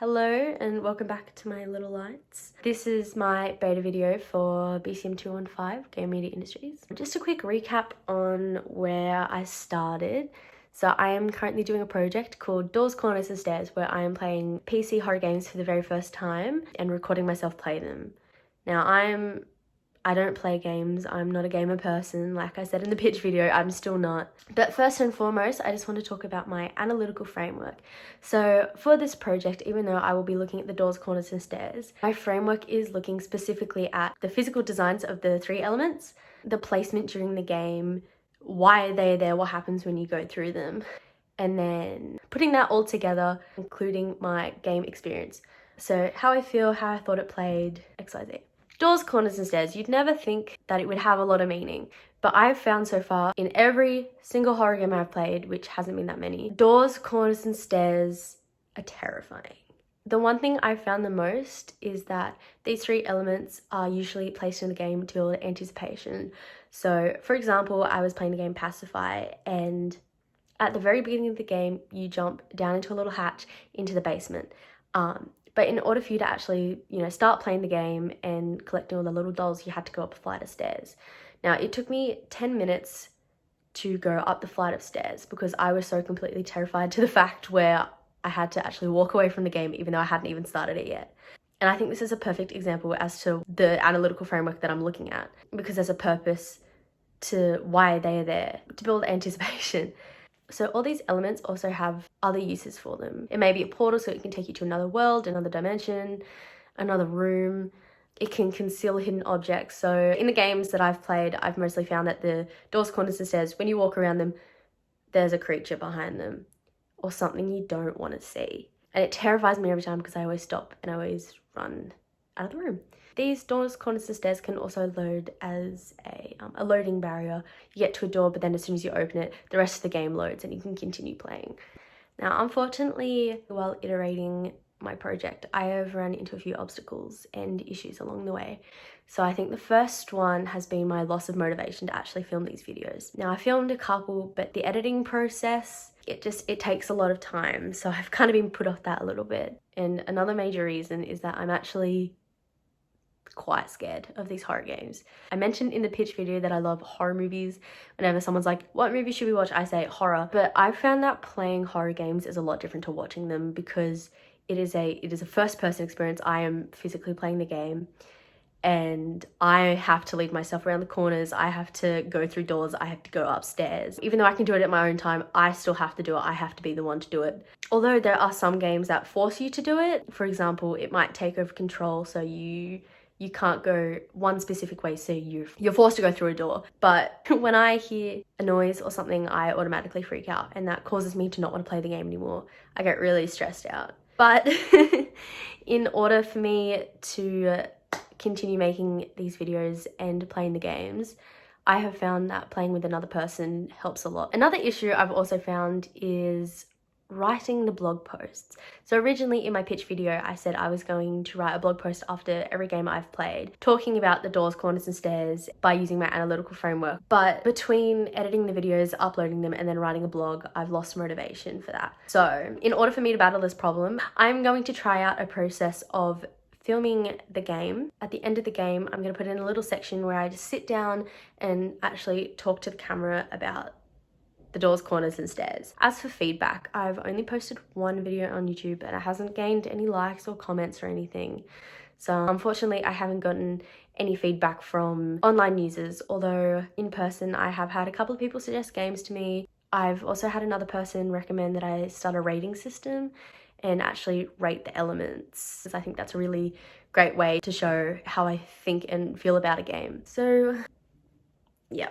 Hello and welcome back to my little lights. This is my beta video for BCM 215, Game Media Industries. Just a quick recap on where I started. So I am currently doing a project called Doors, Corners and Stairs where I am playing PC horror games for the very first time and recording myself play them. Now I don't play games, I'm not a gamer person, like I said in the pitch video, I'm still not. But first and foremost, I just want to talk about my analytical framework. So for this project, even though I will be looking at the doors, corners and stairs, my framework is looking specifically at the physical designs of the three elements, the placement during the game, why they're there, what happens when you go through them, and then putting that all together, including my game experience. So how I feel, how I thought it played, XYZ. Doors, corners and stairs, you'd never think that it would have a lot of meaning, but I've found so far in every single horror game I've played, which hasn't been that many, doors, corners and stairs are terrifying. The one thing I've found the most is that these three elements are usually placed in the game to build anticipation. So for example, I was playing the game Pacify, and at the very beginning of the game, you jump down into a little hatch into the basement. But in order for you to actually, start playing the game and collecting all the little dolls, you had to go up a flight of stairs. Now, it took me 10 minutes to go up the flight of stairs because I was so completely terrified to the fact where I had to actually walk away from the game even though I hadn't even started it yet. And I think this is a perfect example as to the analytical framework that I'm looking at, because there's a purpose to why they are there, to build anticipation. So all these elements also have other uses for them. It may be a portal, so it can take you to another world, another dimension, another room. It can conceal hidden objects. So in the games that I've played, I've mostly found that the doors, corners and stairs, when you walk around them, there's a creature behind them or something you don't want to see. And it terrifies me every time because I always stop and I always run out of the room. These doors, corners and stairs can also load as a loading barrier. You get to a door, but then as soon as you open it, the rest of the game loads and you can continue playing. Now, unfortunately, while iterating my project, I have run into a few obstacles and issues along the way. So I think the first one has been my loss of motivation to actually film these videos. Now, I filmed a couple, but the editing process, it takes a lot of time. So I've kind of been put off that a little bit. And another major reason is that I'm actually quite scared of these horror games. I mentioned in the pitch video that I love horror movies. Whenever someone's like, what movie should we watch? I say horror. But I found that playing horror games is a lot different to watching them because it is a first person experience. I am physically playing the game and I have to lead myself around the corners. I have to go through doors. I have to go upstairs. Even though I can do it at my own time, I still have to do it. I have to be the one to do it. Although there are some games that force you to do it. For example, it might take over control, so you can't go one specific way, so you're forced to go through a door. But when I hear a noise or something, I automatically freak out, and that causes me to not want to play the game anymore. I get really stressed out. But in order for me to continue making these videos and playing the games, I have found that playing with another person helps a lot. Another issue I've also found is writing the blog posts. So originally in my pitch video, I said I was going to write a blog post after every game I've played, talking about the doors, corners and stairs by using my analytical framework. But between editing the videos, uploading them, and then writing a blog, I've lost motivation for that. So in order for me to battle this problem, I'm going to try out a process of filming the game. At the end of the game, I'm going to put in a little section where I just sit down and actually talk to the camera about the doors, corners and stairs. As for feedback, I've only posted one video on YouTube and it hasn't gained any likes or comments or anything. So unfortunately, I haven't gotten any feedback from online users, although in person I have had a couple of people suggest games to me. I've also had another person recommend that I start a rating system and actually rate the elements. I think that's a really great way to show how I think and feel about a game. So yeah.